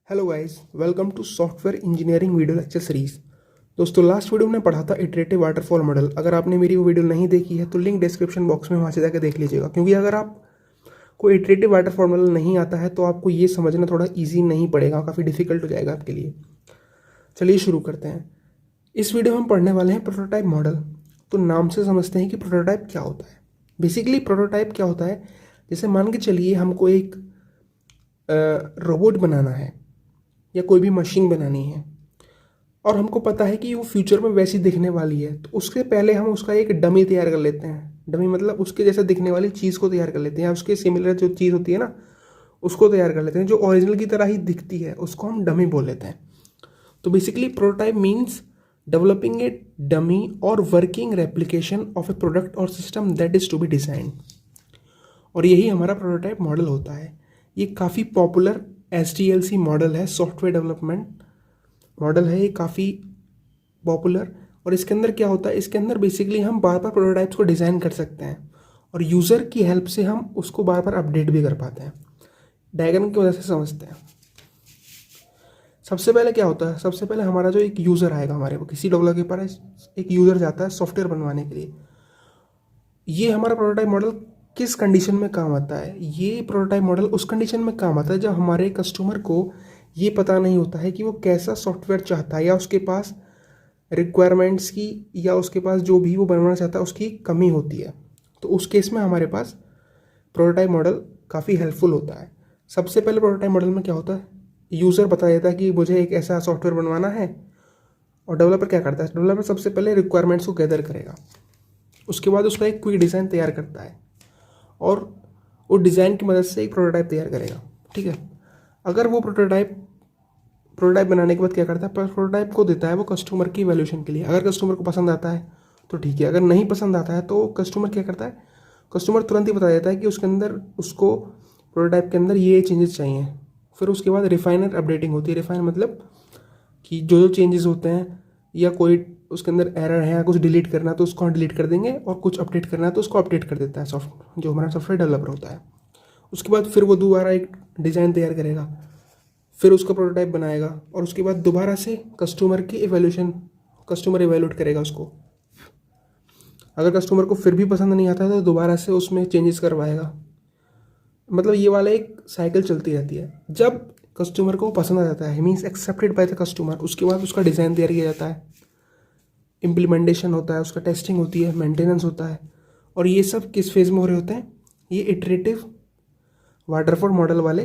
Hello guys, welcome to software engineering video lecture series. दोस्तों, last video में पढ़ा था इटरेटिव वाटरफॉल मॉडल। अगर आपने मेरी वो वीडियो नहीं देखी है तो लिंक डिस्क्रिप्शन बॉक्स में वहाँ से जाकर देख लीजिएगा, क्योंकि अगर आपको इटरेटिव वाटरफॉल मॉडल नहीं आता है तो आपको ये समझना थोड़ा ईजी नहीं पड़ेगा, काफ़ी डिफिकल्ट हो जाएगा आपके लिए। चलिए शुरू करते हैं। इस वीडियो में हम पढ़ने वाले हैं प्रोटोटाइप मॉडल। तो नाम से समझते हैं कि प्रोटोटाइप क्या होता है। बेसिकली प्रोटोटाइप क्या होता है, जैसे मान के चलिए हमको एक रोबोट बनाना है या कोई भी मशीन बनानी है और हमको पता है कि वो फ्यूचर में वैसी दिखने वाली है, तो उसके पहले हम उसका एक डमी तैयार कर लेते हैं। डमी मतलब उसके जैसा दिखने वाली चीज़ को तैयार कर लेते हैं, या उसके सिमिलर जो चीज़ होती है ना उसको तैयार कर लेते हैं, जो ओरिजिनल की तरह ही दिखती है उसको हम डमी बोल लेते हैं। तो basically prototype means developing a dummy और working replication of a product और system that is to be design. और यही हमारा प्रोटोटाइप मॉडल होता है। ये काफ़ी पॉपुलर SDLC मॉडल है, सॉफ्टवेयर डेवलपमेंट मॉडल है। ये काफ़ी पॉपुलर। और इसके अंदर क्या होता है, इसके अंदर बेसिकली हम बार बार प्रोटोटाइप्स को डिज़ाइन कर सकते हैं और यूज़र की हेल्प से हम उसको बार बार अपडेट भी कर पाते हैं। डायग्राम की वजह से समझते हैं। सबसे पहले क्या होता है, सबसे पहले हमारा जो एक यूज़र आएगा हमारे को, किसी डेवलपर के पास एक यूज़र जाता है सॉफ्टवेयर बनवाने के लिए। ये हमारा प्रोटोटाइप मॉडल किस कंडीशन में काम आता है, ये प्रोटोटाइप मॉडल उस कंडीशन में काम आता है जब हमारे कस्टमर को ये पता नहीं होता है कि वो कैसा सॉफ्टवेयर चाहता है, या उसके पास रिक्वायरमेंट्स की या उसके पास जो भी वो बनवाना चाहता है उसकी कमी होती है। तो उस केस में हमारे पास प्रोटोटाइप मॉडल काफ़ी हेल्पफुल होता है। सबसे पहले प्रोटोटाइप मॉडल में क्या होता है, यूज़र बता देता है कि मुझे एक ऐसा सॉफ्टवेयर बनवाना है, और डेवलपर क्या करता है, डेवलपर सबसे पहले रिक्वायरमेंट्स को गैदर करेगा, उसके बाद उसका एक क्विक डिज़ाइन तैयार करता है और वो डिज़ाइन की मदद से एक प्रोटोटाइप तैयार करेगा। ठीक है। अगर वो प्रोटोटाइप बनाने के बाद क्या करता है, प्रोटोटाइप को देता है वो कस्टमर की वैल्यूएशन के लिए। अगर कस्टमर को पसंद आता है तो ठीक है, अगर नहीं पसंद आता है तो कस्टमर क्या करता है, कस्टमर तुरंत ही बता देता है कि उसके अंदर उसको प्रोटोटाइप के अंदर ये चेंजेस चाहिए। फिर उसके बाद रिफाइनर अपडेटिंग होती है। रिफाइन मतलब कि जो जो चेंजेस होते हैं, या कोई उसके अंदर एरर है या कुछ डिलीट करना है तो उसको हम डिलीट कर देंगे, और कुछ अपडेट करना है तो उसको अपडेट कर देता है जो हमारा सॉफ्टवेयर डेवलपर होता है। उसके बाद फिर वो दोबारा एक डिज़ाइन तैयार करेगा, फिर उसका प्रोटोटाइप बनाएगा, और उसके बाद दोबारा से कस्टमर इवेल्यूएट करेगा उसको। अगर कस्टमर को फिर भी पसंद नहीं आता है तो दोबारा से उसमें चेंजेस करवाएगा। मतलब ये वाला एक साइकिल चलती रहती है। जब कस्टमर को पसंद आ जाता है, means accepted by the customer, उसके बाद उसका डिज़ाइन तैयार किया जाता है, इम्प्लीमेंटेशन होता है, उसका टेस्टिंग होती है, मेंटेनेंस होता है। और ये सब किस फेज़ में हो रहे होते हैं, ये इटरेटिव वाटरफॉल मॉडल वाले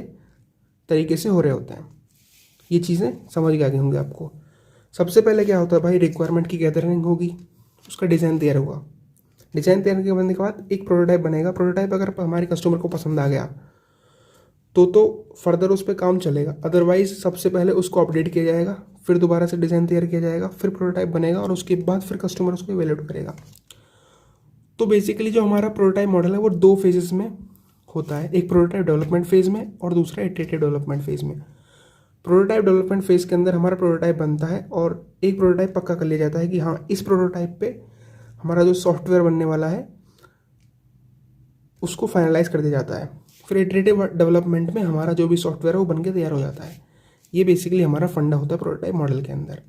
तरीके से हो रहे होते हैं। ये चीज़ें समझ के आगे होंगे आपको। सबसे पहले क्या होता है भाई, रिक्वायरमेंट की गैदरिंग होगी, उसका डिज़ाइन तैयार होगा। डिज़ाइन तैयार करने के बाद एक प्रोटोटाइप बनेगा। प्रोटोटाइप अगर हमारे कस्टमर को पसंद आ गया तो फर्दर उस पर काम चलेगा, अदरवाइज सबसे पहले उसको अपडेट किया जाएगा, फिर दोबारा से डिज़ाइन तैयार किया जाएगा, फिर प्रोटोटाइप बनेगा, और उसके बाद फिर कस्टमर उसको इवेल्यूएट करेगा। तो बेसिकली जो हमारा प्रोटोटाइप मॉडल है वो दो फेजेस में होता है, एक प्रोटोटाइप डेवलपमेंट फेज़ में और दूसरा इटरेटिव डेवलपमेंट फेज़ में। प्रोटोटाइप डेवलपमेंट फेज़ के अंदर हमारा प्रोटोटाइप बनता है और एक प्रोटोटाइप पक्का कर लिया जाता है कि हाँ, इस प्रोटोटाइप पे हमारा जो सॉफ्टवेयर बनने वाला है उसको फाइनलाइज कर दिया जाता है। फिर इटरेटिव डेवलपमेंट में हमारा जो भी सॉफ्टवेयर है वो बन के तैयार हो जाता है। ये बेसिकली हमारा फंडा होता है प्रोटोटाइप मॉडल के अंदर।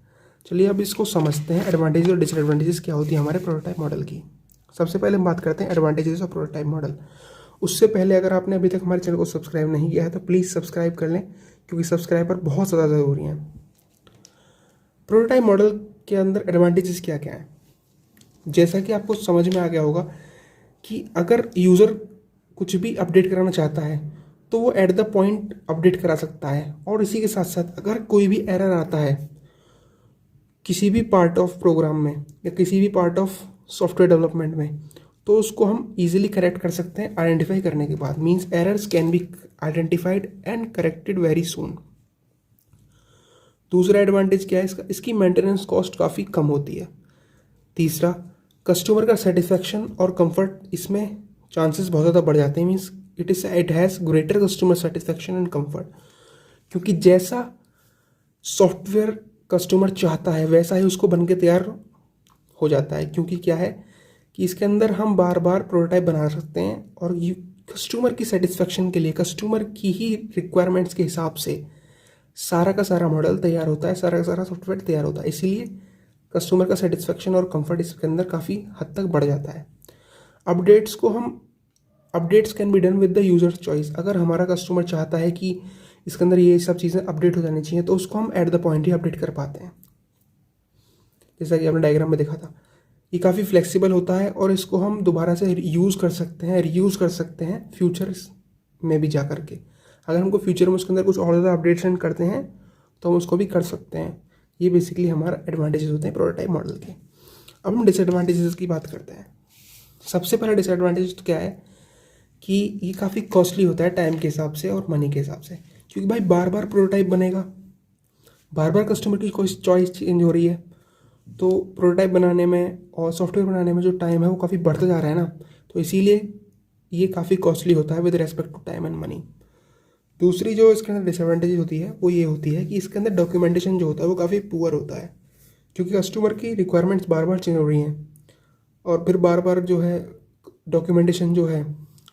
चलिए अब इसको समझते हैं, एडवांटेजेस और डिसएडवांटेजेस क्या होती है हमारे प्रोटोटाइप मॉडल की। सबसे पहले हम बात करते हैं एडवांटेजेस ऑफ प्रोटोटाइप मॉडल। उससे पहले अगर आपने अभी तक हमारे चैनल को सब्सक्राइब नहीं किया है तो प्लीज़ सब्सक्राइब कर लें, क्योंकि सब्सक्राइबर बहुत ज़्यादा ज़रूरी हैं। प्रोटोटाइप मॉडल के अंदर एडवांटेजेस क्या क्या हैं, जैसा कि आपको समझ में आ गया होगा कि अगर यूज़र कुछ भी अपडेट कराना चाहता है तो वो एट द पॉइंट अपडेट करा सकता है। और इसी के साथ साथ अगर कोई भी एरर आता है किसी भी पार्ट ऑफ प्रोग्राम में या किसी भी पार्ट ऑफ सॉफ्टवेयर डेवलपमेंट में, तो उसको हम इजीली करेक्ट कर सकते हैं आइडेंटिफाई करने के बाद। Means errors can be identified and corrected very soon. दूसरा एडवांटेज क्या है इसका, इसकी मेंटेनेंस कॉस्ट काफ़ी कम होती है। तीसरा, कस्टमर का सेटिस्फैक्शन और कंफर्ट, इसमें चांसेस बहुत ज़्यादा बढ़ जाते हैं। Means it has greater customer satisfaction and comfort, क्योंकि जैसा सॉफ्टवेयर कस्टमर चाहता है वैसा ही उसको बन के तैयार हो जाता है। क्योंकि क्या है कि इसके अंदर हम बार बार प्रोटोटाइप बना सकते हैं, और कस्टमर की सेटिस्फैक्शन के लिए, कस्टमर की ही रिक्वायरमेंट्स के हिसाब से सारा का सारा मॉडल तैयार होता है, सारा का सारा सॉफ्टवेयर तैयार होता है। इसीलिए कस्टमर का सेटिस्फेक्शन और कंफर्ट इसके अंदर काफ़ी हद तक बढ़ जाता है। Updates can be done with the user choice. अगर हमारा कस्टमर चाहता है कि इसके अंदर ये सब चीज़ें अपडेट हो जानी चाहिए तो उसको हम at the point he update कर पाते हैं, जैसा कि आपने डायग्राम में देखा था। ये काफ़ी फ्लेक्सिबल होता है और इसको हम दोबारा से यूज़ कर सकते हैं, रीयूज़ कर सकते हैं फ्यूचर्स में भी जा कर के। अगर हमको फ्यूचर में उसके अंदर कुछ और ज़्यादा अपडेशन करते हैं तो हम उसको भी कर सकते हैं। ये बेसिकली हमारा एडवांटेजेस होते हैं प्रोटोटाइप मॉडल के। अब हम डिसएडवांटेजेस की बात करते हैं। सबसे पहला डिसएडवांटेज तो क्या है कि ये काफ़ी कॉस्टली होता है टाइम के हिसाब से और मनी के हिसाब से, क्योंकि भाई बार बार प्रोटोटाइप बनेगा, बार बार कस्टमर की कोई चॉइस चेंज हो रही है, तो प्रोटोटाइप बनाने में और सॉफ्टवेयर बनाने में जो टाइम है वो काफ़ी बढ़ता जा रहा है ना, तो इसीलिए ये काफ़ी कॉस्टली होता है with respect to time and money. दूसरी जो इसके अंदर डिसएडवांटेज होती है वो ये होती है कि इसके अंदर डॉक्यूमेंटेशन जो होता है वो काफ़ी पुअर होता है, क्योंकि कस्टमर की रिक्वायरमेंट्स बार बार चेंज हो रही हैं और फिर बार बार जो है डॉक्यूमेंटेशन जो है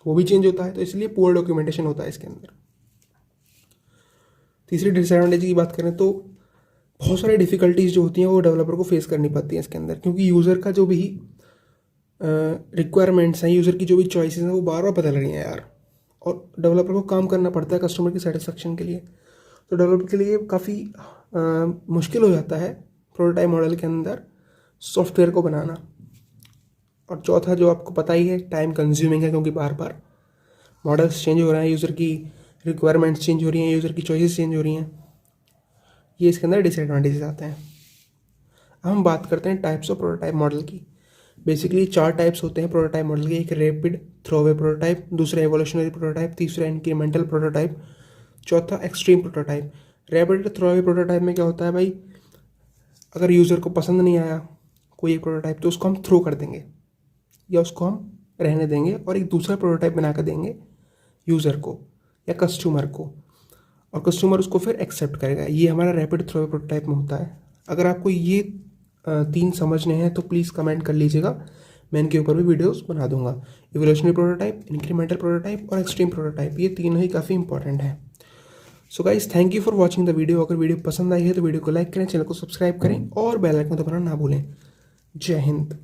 वो भी चेंज होता है, तो इसलिए पुअर डॉक्यूमेंटेशन होता है इसके अंदर। तीसरी डिसएडवांटेज की बात करें तो बहुत सारी डिफ़िकल्टीज़ जो होती हैं वो डेवलपर को फेस करनी पड़ती हैं इसके अंदर, क्योंकि यूज़र का जो भी रिक्वायरमेंट्स हैं, यूज़र की जो भी चॉइसेस हैं वो बार बार बदल रही हैं यार, और डेवलपर को काम करना पड़ता है कस्टमर की सेटिस्फेक्शन के लिए। तो डेवलपर के लिए काफ़ी मुश्किल हो जाता है प्रोटोटाइप मॉडल के अंदर सॉफ्टवेयर को बनाना। और चौथा जो आपको पता ही है, टाइम कंज्यूमिंग है, क्योंकि बार बार मॉडल्स चेंज हो रहे हैं, यूज़र की रिक्वायरमेंट्स चेंज हो रही हैं, यूज़र की चॉइसेस चेंज हो रही हैं। ये इसके अंदर डिसएडवांटेजेस आते हैं। अब हम बात करते हैं टाइप्स ऑफ प्रोटोटाइप मॉडल की। बेसिकली 4 टाइप्स होते हैं प्रोटोटाइप मॉडल के। एक रैपिड थ्रोअवे प्रोटोटाइप, दूसरा एवोल्यूशनरी प्रोटोटाइप, तीसरा इंक्रीमेंटल प्रोटोटाइप, चौथा extreme prototype. Rapid throwaway prototype में क्या होता है भाई, अगर यूज़र को पसंद नहीं आया कोई एक प्रोटोटाइप तो उसको हम थ्रो कर देंगे या उसको हम रहने देंगे और एक दूसरा प्रोटोटाइप बना कर देंगे यूज़र को या कस्टमर को, और कस्टमर उसको फिर एक्सेप्ट करेगा। ये हमारा रैपिड थ्रोअवे प्रोटोटाइप में होता है। अगर आपको ये 3 समझने हैं तो प्लीज़ कमेंट कर लीजिएगा, मैं इनके ऊपर भी वीडियोस बना दूंगा। इवोल्यूशनरी प्रोटोटाइप, इंक्रीमेंटल प्रोटोटाइप और एक्सट्रीम प्रोटोटाइप, ये तीनों ही काफ़ी इंपॉर्टेंट है। So guys, thank you for watching the video. अगर वीडियो पसंद आई है तो वीडियो को लाइक करें, चैनल को सब्सक्राइब करें और बेल आइकन दबाना ना भूलें। जय हिंद।